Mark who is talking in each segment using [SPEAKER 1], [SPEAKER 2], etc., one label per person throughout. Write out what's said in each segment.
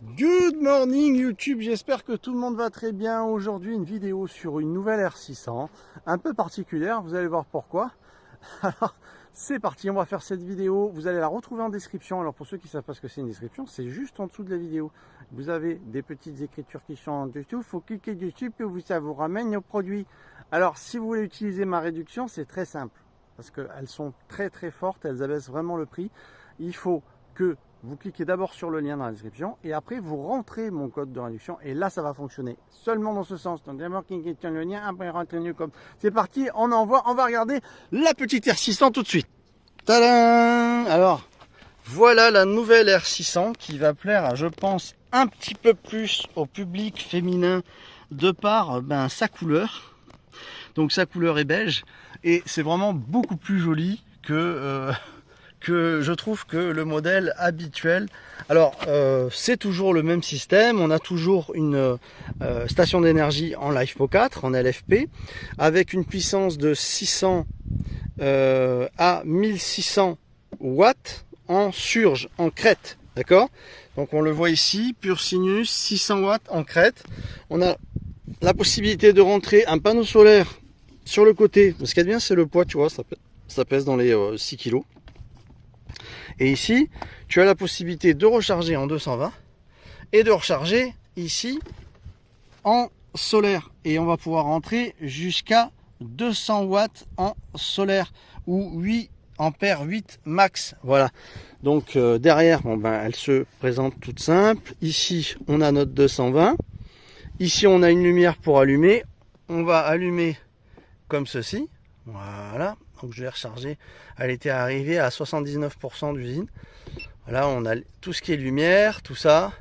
[SPEAKER 1] Good morning YouTube, j'espère que tout le monde va très bien. Aujourd'hui une vidéo sur une nouvelle R600, un peu particulière, vous allez voir pourquoi. Alors c'est parti, on va faire cette vidéo, vous allez la retrouver en description. Alors pour ceux qui ne savent pas ce que c'est une description, c'est juste en dessous de la vidéo. Vous avez des petites écritures qui sont en dessous, il faut cliquer dessus puis ça vous ramène au produit. Alors si vous voulez utiliser ma réduction, c'est très simple, parce qu'elles sont très fortes, elles abaissent vraiment le prix. Il faut que vous cliquez d'abord sur le lien dans la description et après vous rentrez mon code de réduction et là ça va fonctionner seulement dans ce sens. Donc d'abord cliquez sur le lien, après rentrez le code. C'est parti, on envoie, on va regarder la petite R600 tout de suite. Tadam! Alors voilà la nouvelle R600 qui va plaire, je pense, un petit peu plus au public féminin de par sa couleur. Donc sa couleur est beige et c'est vraiment beaucoup plus joli que je trouve que le modèle habituel. Alors c'est toujours le même système, on a toujours une station d'énergie en LiFePO4, en LFP, avec une puissance de 600 à 1600 watts en surge, en crête, d'accord. Donc on le voit ici, pur sinus, 600 watts en crête. On a la possibilité de rentrer un panneau solaire sur le côté. Ce qui est bien, c'est le poids, tu vois, ça pèse dans les 6 kg. Et ici, tu as la possibilité de recharger en 220 et de recharger ici en solaire. Et on va pouvoir rentrer jusqu'à 200 watts en solaire ou 8 ampères 8 max. Voilà. Donc derrière, elle se présente toute simple. Ici, on a notre 220. Ici, on a une lumière pour allumer. On va allumer comme ceci. Voilà. Donc je l'ai rechargée, elle était arrivée à 79% d'usine. Voilà, on a tout ce qui est lumière, tout ça.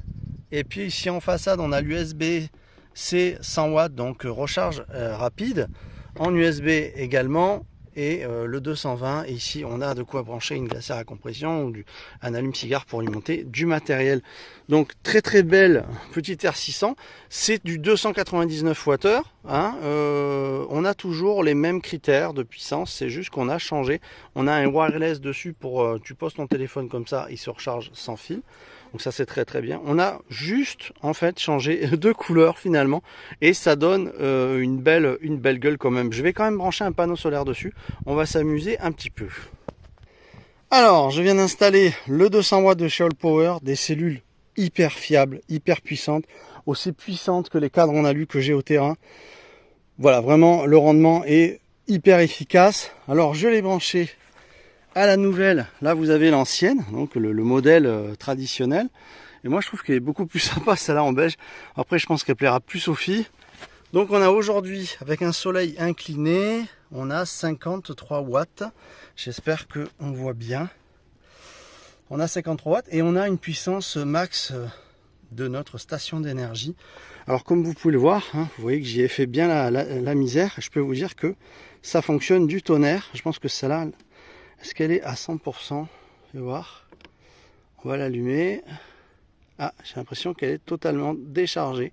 [SPEAKER 1] Et puis ici en façade, on a l'USB-C 100 watts, donc recharge rapide. En USB également, et le 220. Et ici, on a de quoi brancher une glacière à compression ou un allume-cigare pour alimenter du matériel. Donc très belle petite R600. C'est du 299 Wh. Hein. On a toujours les mêmes critères de puissance, c'est juste qu'on a changé. On a un wireless dessus pour tu poses ton téléphone comme ça, il se recharge sans fil. Donc ça c'est très bien. On a juste en fait changé de couleur finalement et ça donne une belle gueule quand même. Je vais quand même brancher un panneau solaire dessus. On va s'amuser un petit peu. Alors je viens d'installer le 200 watts de chez Allpower, des cellules hyper fiables, hyper puissantes, aussi puissantes que les cadres en alu que j'ai au terrain. Voilà, vraiment le rendement est hyper efficace. Alors je l'ai branché à la nouvelle, là vous avez l'ancienne, donc le modèle traditionnel. Et moi je trouve qu'elle est beaucoup plus sympa celle-là en beige. Après je pense qu'elle plaira plus aux filles. Donc on a aujourd'hui, avec un soleil incliné, on a 53 watts. J'espère qu'on voit bien. On a 53 watts et on a une puissance max de notre station d'énergie. Alors comme vous pouvez le voir, hein, vous voyez que j'y ai fait bien la misère. Je peux vous dire que ça fonctionne du tonnerre. Je pense que celle-là, est-ce qu'elle est à 100%? Je vais voir. On va l'allumer. Ah, j'ai l'impression qu'elle est totalement déchargée.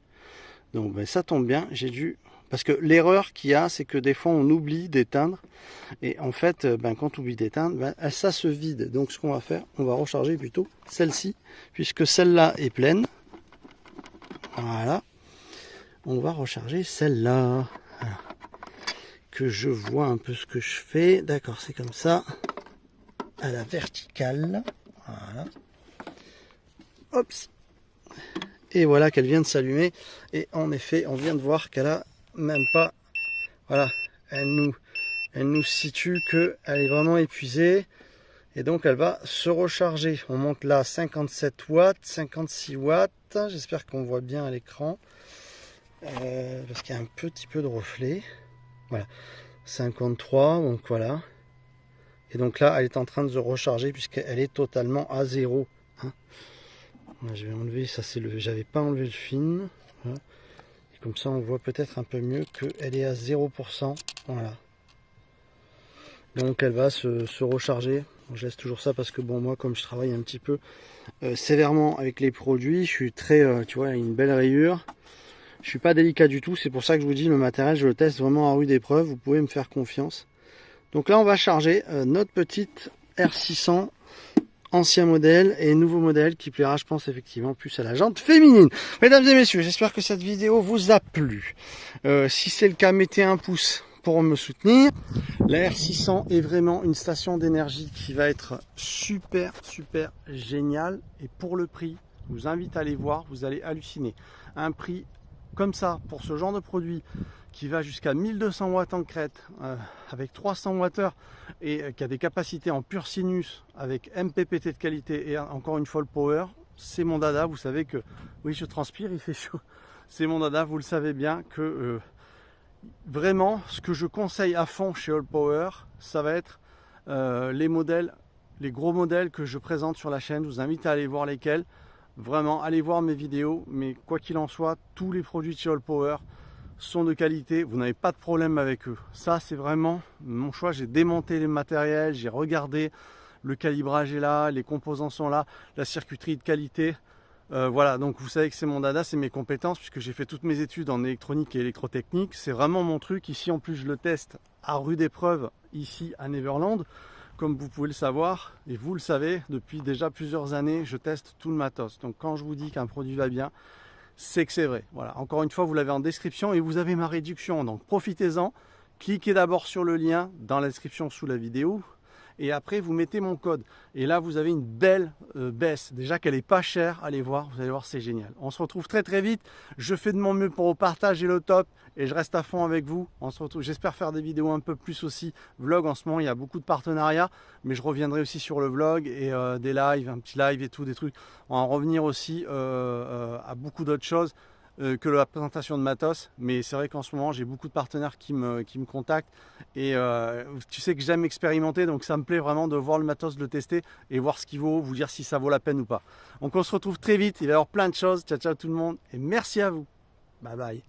[SPEAKER 1] Donc ça tombe bien, j'ai dû... Parce que l'erreur qu'il y a, c'est que des fois on oublie d'éteindre. Et en fait, quand on oublie d'éteindre, ça se vide. Donc ce qu'on va faire, on va recharger plutôt celle-ci, puisque celle-là est pleine. Voilà. On va recharger celle-là. Voilà. Que je vois un peu ce que je fais. D'accord, c'est comme ça. À la verticale. Voilà. Hop. Et voilà qu'elle vient de s'allumer. Et en effet, on vient de voir qu'elle a même pas... Voilà. Elle nous situe qu'elle est vraiment épuisée. Et donc elle va se recharger. On monte là 57 watts, 56 watts. J'espère qu'on voit bien à l'écran. Parce qu'il y a un petit peu de reflet. Voilà. 53, donc voilà. Et donc là, elle est en train de se recharger puisqu'elle est totalement à zéro. Hein. Je vais enlever, ça c'est le... J'avais pas enlevé le film. Voilà. Et comme ça, on voit peut-être un peu mieux qu'elle est à 0%. Voilà. Donc elle va se recharger. Je laisse toujours ça parce que bon, moi comme je travaille un petit peu sévèrement avec les produits, je suis très, tu vois, une belle rayure. Je suis pas délicat du tout, c'est pour ça que je vous dis le matériel, je le teste vraiment à rude épreuve, vous pouvez me faire confiance. Donc là on va charger notre petite R600 ancien modèle et nouveau modèle qui plaira, je pense, effectivement plus à la jante féminine. Mesdames et messieurs, j'espère que cette vidéo vous a plu. Si c'est le cas, mettez un pouce pour me soutenir. La R600 est vraiment une station d'énergie qui va être super géniale, et pour le prix, je vous invite à aller voir, vous allez halluciner. Un prix comme ça pour ce genre de produit qui va jusqu'à 1200 watts en crête, avec 300 Wh et qui a des capacités en pur sinus avec MPPT de qualité et encore une fois le power, c'est mon dada. Vous savez que, oui, je transpire, il fait chaud, c'est mon dada, vous le savez bien que vraiment ce que je conseille à fond chez All Power, ça va être les modèles, les gros modèles que je présente sur la chaîne. Je vous invite à aller voir lesquels. Vraiment, allez voir mes vidéos, mais quoi qu'il en soit, tous les produits de chez All Power sont de qualité, vous n'avez pas de problème avec eux. Ça, c'est vraiment mon choix. J'ai démonté les matériels, j'ai regardé, le calibrage est là, les composants sont là, la circuiterie de qualité. Voilà, donc vous savez que c'est mon dada, c'est mes compétences, puisque j'ai fait toutes mes études en électronique et électrotechnique. C'est vraiment mon truc. Ici, en plus, je le teste à rude épreuve, ici à Neverland. Comme vous pouvez le savoir, et vous le savez, depuis déjà plusieurs années, je teste tout le matos. Donc quand je vous dis qu'un produit va bien, c'est que c'est vrai. Voilà, encore une fois, vous l'avez en description et vous avez ma réduction. Donc profitez-en, cliquez d'abord sur le lien dans la description sous la vidéo. Et après, vous mettez mon code. Et là, vous avez une belle baisse. Déjà qu'elle n'est pas chère, allez voir, vous allez voir, c'est génial. On se retrouve très vite. Je fais de mon mieux pour partager le top et je reste à fond avec vous. On se retrouve, j'espère faire des vidéos un peu plus aussi vlog. En ce moment, il y a beaucoup de partenariats, mais je reviendrai aussi sur le vlog et des lives, un petit live et tout, des trucs. On va en revenir aussi à beaucoup d'autres choses que la présentation de matos, mais c'est vrai qu'en ce moment j'ai beaucoup de partenaires qui me contactent et tu sais que j'aime expérimenter, donc ça me plaît vraiment de voir le matos, de le tester et voir ce qu'il vaut, vous dire si ça vaut la peine ou pas. Donc on se retrouve très vite, il va y avoir plein de choses. Ciao tout le monde et merci à vous, bye bye.